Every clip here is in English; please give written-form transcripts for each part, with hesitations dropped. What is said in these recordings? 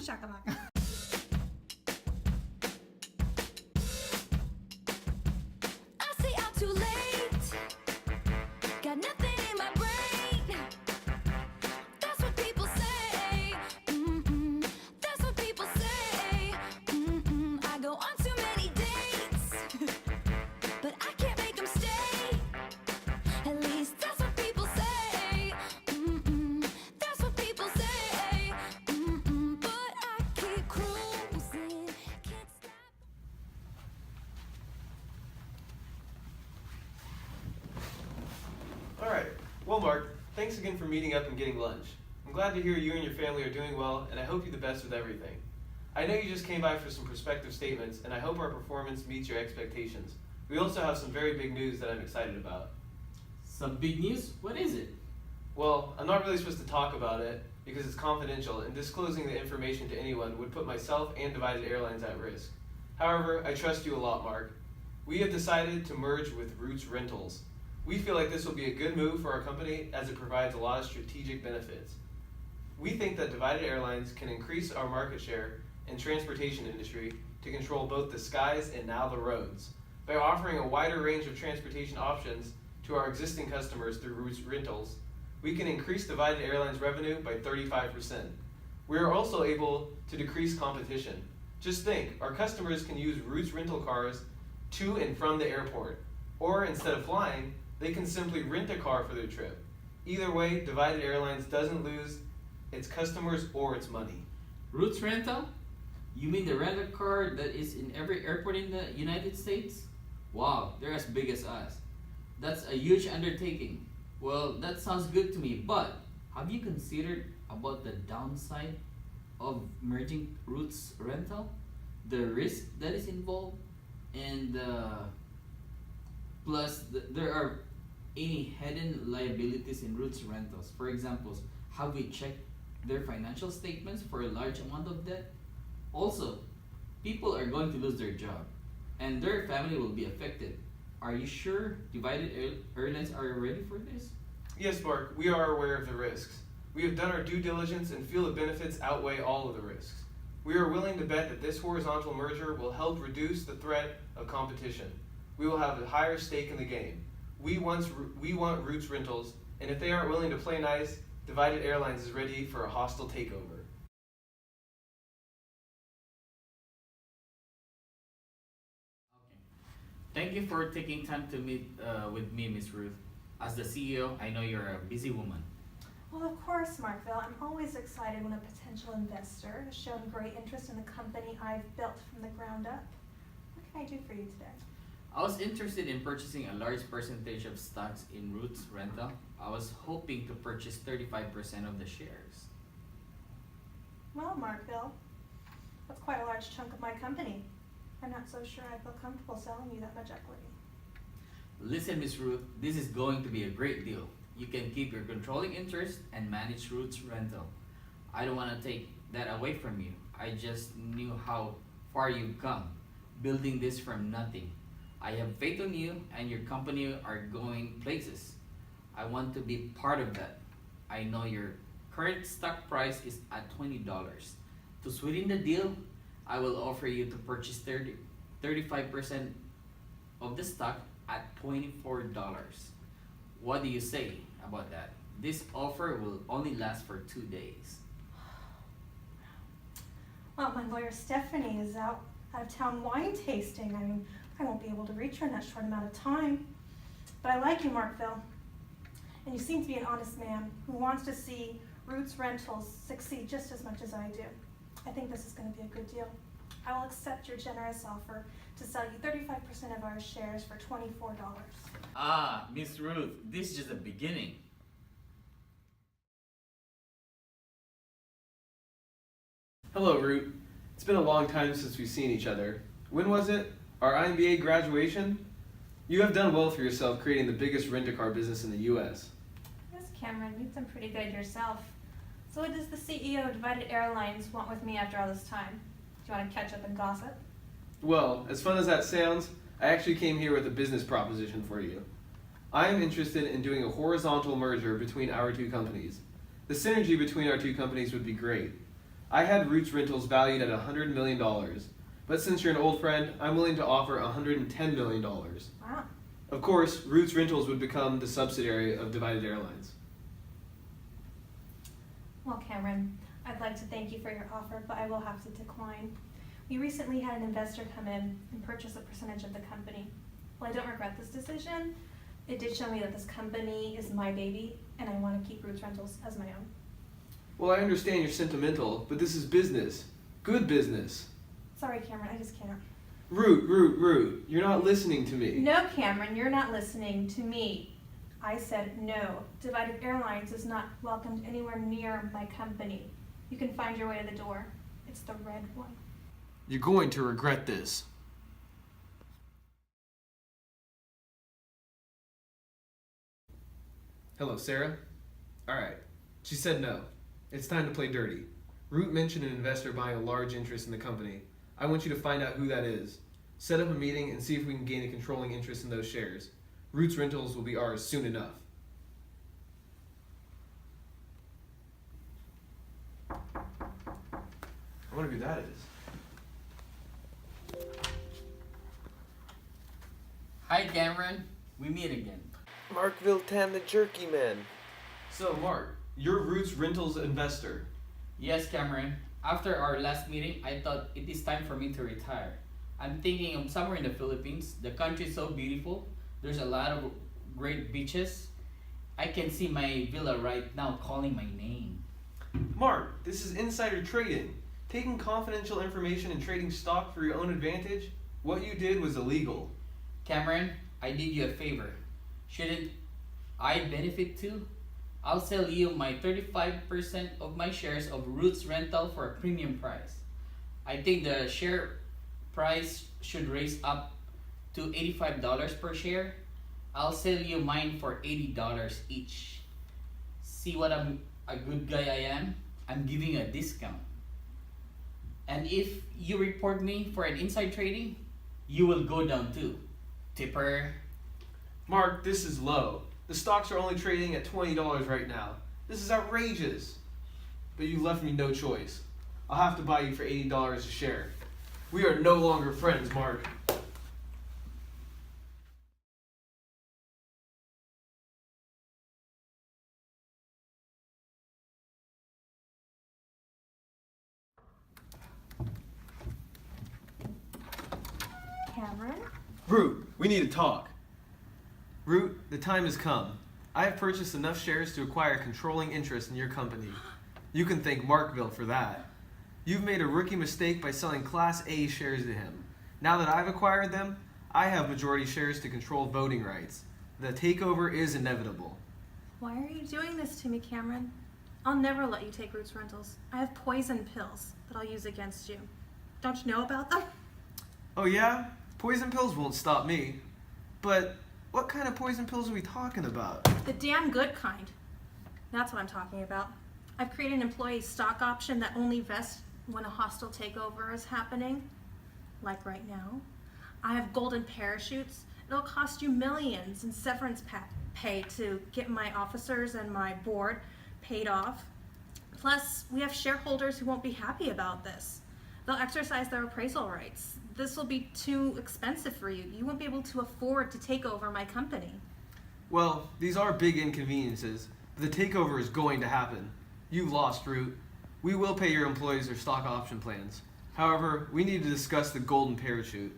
shakalaka. I stay out too late. Got nothing in my brain. That's what people say. That's what people say. I go on too many dates, but I can't make them stay. At least that's what people say. That's what people say. But I keep cruising. Can't stop. Alright, well Mark, thanks again for meeting up and getting lunch. I'm glad to hear you and your family are doing well, and I hope you the best with everything. I know you just came by for some perspective statements, and I hope our performance meets your expectations. We also have some very big news that I'm excited about. Some big news? What is it? Well, I'm not really supposed to talk about it because it's confidential, and disclosing the information to anyone would put myself and Divided Airlines at risk. However, I trust you a lot, Mark. We have decided to merge with Roots Rentals. We feel like this will be a good move for our company as it provides a lot of strategic benefits. We think that Divided Airlines can increase our market share in transportation industry to control both the skies and now the roads. By offering a wider range of transportation options to our existing customers through Roots Rentals, we can increase Divided Airlines revenue by 35%. We are also able to decrease competition. Just think, our customers can use Roots rental cars to and from the airport, or instead of flying, they can simply rent a car for their trip. Either way, Divided Airlines doesn't lose its customers or its money. Roots Rental? You mean the rental car that is in every airport in the United States? Wow, they're as big as us. That's a huge undertaking. Well, that sounds good to me, but have you considered about the downside of merging Roots Rental? The risk that is involved, and plus there are any hidden liabilities in Roots Rentals. For example, have we checked their financial statements for a large amount of debt? Also, people are going to lose their job and their family will be affected. Are you sure Divided Airlines are ready for this? Yes, Mark, we are aware of the risks. We have done our due diligence and feel the benefits outweigh all of the risks. We are willing to bet that this horizontal merger will help reduce the threat of competition. We will have a higher stake in the game. We want Roots Rentals, and if they aren't willing to play nice, Divided Airlines is ready for a hostile takeover. Thank you for taking time to meet with me, Miss Ruth. As the CEO, I know you're a busy woman. Well, of course, Markville. I'm always excited when a potential investor has shown great interest in the company I've built from the ground up. What can I do for you today? I was interested in purchasing a large percentage of stocks in Roots Rental. I was hoping to purchase 35% of the shares. Well, Markville, that's quite a large chunk of my company. I'm not so sure I feel comfortable selling you that much equity. Listen, Miss Ruth, this is going to be a great deal. You can keep your controlling interest and manage Roots Rental. I don't want to take that away from you. I just knew how far you've come, building this from nothing. I have faith in you and your company are going places. I want to be part of that. I know your current stock price is at $20. To sweeten the deal, I will offer you to purchase 35% of the stock at $24. What do you say about that? This offer will only last for 2 days. Well, my lawyer Stephanie is out of town wine tasting. I mean, I won't be able to reach her in that short amount of time. But I like you, Markville. And you seem to be an honest man who wants to see Roots Rentals succeed just as much as I do. I think this is going to be a good deal. I will accept your generous offer to sell you 35% of our shares for $24. Ah, Miss Ruth, this is just the beginning. Hello, Root. It's been a long time since we've seen each other. When was it? Our IMBA graduation? You have done well for yourself creating the biggest rent-a-car business in the U.S. Yes, Cameron, you've done pretty good yourself. So what does the CEO of Divided Airlines want with me after all this time? Do you want to catch up and gossip? Well, as fun as that sounds, I actually came here with a business proposition for you. I am interested in doing a horizontal merger between our two companies. The synergy between our two companies would be great. I had Roots Rentals valued at $100 million, but since you're an old friend, I'm willing to offer $110 million. Wow. Of course, Roots Rentals would become the subsidiary of Divided Airlines. Well, Cameron, I'd like to thank you for your offer, but I will have to decline. We recently had an investor come in and purchase a percentage of the company. While I don't regret this decision, it did show me that this company is my baby, and I want to keep Roots Rentals as my own. Well, I understand you're sentimental, but this is business. Good business. Sorry, Cameron, I just can't. Root. You're not listening to me. No, Cameron, you're not listening to me. I said no. Divided Airlines is not welcomed anywhere near my company. You can find your way to the door. It's the red one. You're going to regret this. Hello, Sarah? Alright. She said no. It's time to play dirty. Root mentioned an investor buying a large interest in the company. I want you to find out who that is. Set up a meeting and see if we can gain a controlling interest in those shares. Roots Rentals will be ours soon enough. I wonder who that is. Hi, Cameron. We meet again. Markville Tam the Jerky Man. So, Mark, you're Roots Rentals investor. Yes, Cameron. After our last meeting, I thought it is time for me to retire. I'm thinking of somewhere in the Philippines. The country is so beautiful. There's a lot of great beaches. I can see my villa right now calling my name. Mark, this is insider trading. Taking confidential information and trading stock for your own advantage? What you did was illegal. Cameron, I did you a favor. Shouldn't I benefit too? I'll sell you my 35% of my shares of Roots Rental for a premium price. I think the share price should raise up to $85 per share. I'll sell you mine for $80 each. See what a good guy I am? I'm giving a discount. And if you report me for an inside trading, you will go down too. Tipper. Mark, this is low. The stocks are only trading at $20 right now. This is outrageous. But you left me no choice. I'll have to buy you for $80 a share. We are no longer friends, Mark. Cameron? Root, we need to talk. Root, the time has come. I have purchased enough shares to acquire controlling interest in your company. You can thank Markville for that. You've made a rookie mistake by selling Class A shares to him. Now that I've acquired them, I have majority shares to control voting rights. The takeover is inevitable. Why are you doing this to me, Cameron? I'll never let you take Roots Rentals. I have poison pills that I'll use against you. Don't you know about them? Oh yeah? Poison pills won't stop me. But what kind of poison pills are we talking about? The damn good kind. That's what I'm talking about. I've created an employee stock option that only vests when a hostile takeover is happening. Like right now. I have golden parachutes. It'll cost you millions in severance pay to get my officers and my board paid off. Plus, we have shareholders who won't be happy about this. They'll exercise their appraisal rights. This will be too expensive for you. You won't be able to afford to take over my company. Well, these are big inconveniences, but the takeover is going to happen. You've lost, Root. We will pay your employees their stock option plans. However, we need to discuss the golden parachute.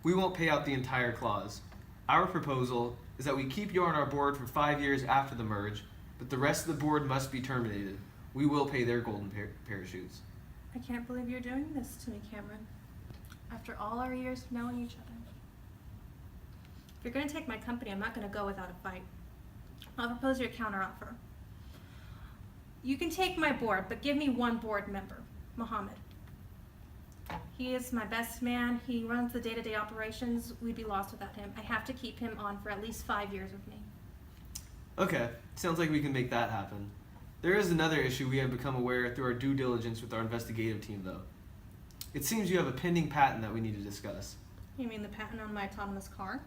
We won't pay out the entire clause. Our proposal is that we keep you on our board for 5 years after the merge, but the rest of the board must be terminated. We will pay their golden parachutes. I can't believe you're doing this to me, Cameron. After all our years of knowing each other. If you're going to take my company, I'm not going to go without a fight. I'll propose you a counteroffer. You can take my board, but give me one board member, Mohammed. He is my best man. He runs the day-to-day operations. We'd be lost without him. I have to keep him on for at least 5 years with me. Okay, sounds like we can make that happen. There is another issue we have become aware through our due diligence with our investigative team, though. It seems you have a pending patent that we need to discuss. You mean the patent on my autonomous car?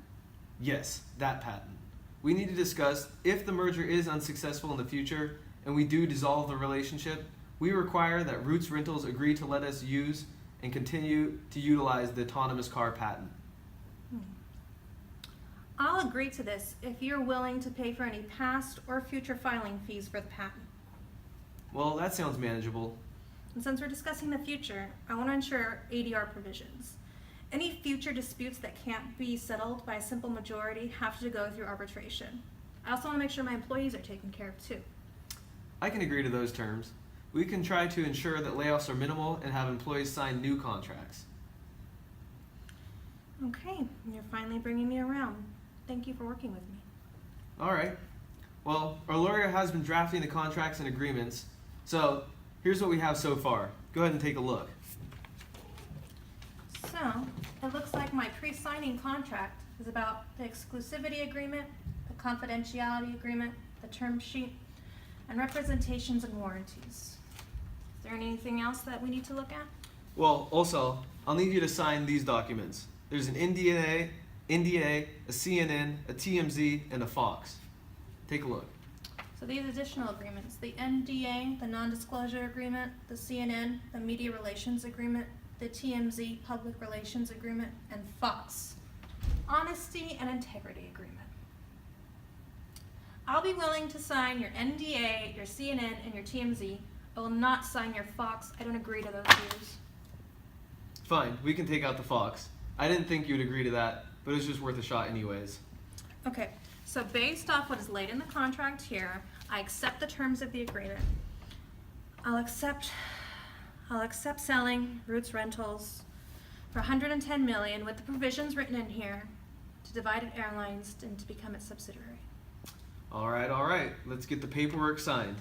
Yes, that patent. We need to discuss if the merger is unsuccessful in the future and we do dissolve the relationship, we require that Roots Rentals agree to let us use and continue to utilize the autonomous car patent. I'll agree to this if you're willing to pay for any past or future filing fees for the patent. Well, that sounds manageable. And since we're discussing the future, I want to ensure ADR provisions. Any future disputes that can't be settled by a simple majority have to go through arbitration. I also want to make sure my employees are taken care of too. I can agree to those terms. We can try to ensure that layoffs are minimal and have employees sign new contracts. Okay, you're finally bringing me around. Thank you for working with me. All right. Well, our lawyer has been drafting the contracts and agreements. So, here's what we have so far. Go ahead and take a look. So, it looks like my pre-signing contract is about the exclusivity agreement, the confidentiality agreement, the term sheet, and representations and warranties. Is there anything else that we need to look at? Well, also, I'll need you to sign these documents. There's an NDA, a CNN, a TMZ, and a Fox. Take a look. So these additional agreements, the NDA, the non-disclosure agreement, the CNN, the media relations agreement, the TMZ, public relations agreement, and Fox, honesty and integrity agreement. I'll be willing to sign your NDA, your CNN, and your TMZ. I will not sign your Fox. I don't agree to those views. Fine, we can take out the Fox. I didn't think you'd agree to that, but it was just worth a shot anyways. Okay, so based off what is laid in the contract here, I accept the terms of the agreement. I'll accept selling Roots Rentals for $110 million with the provisions written in here to Divided Airlines and to become its subsidiary. All right. Let's get the paperwork signed.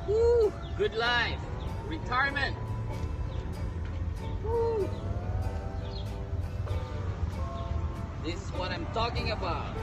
Woo! Good life. Retirement. Woo! This is what I'm talking about.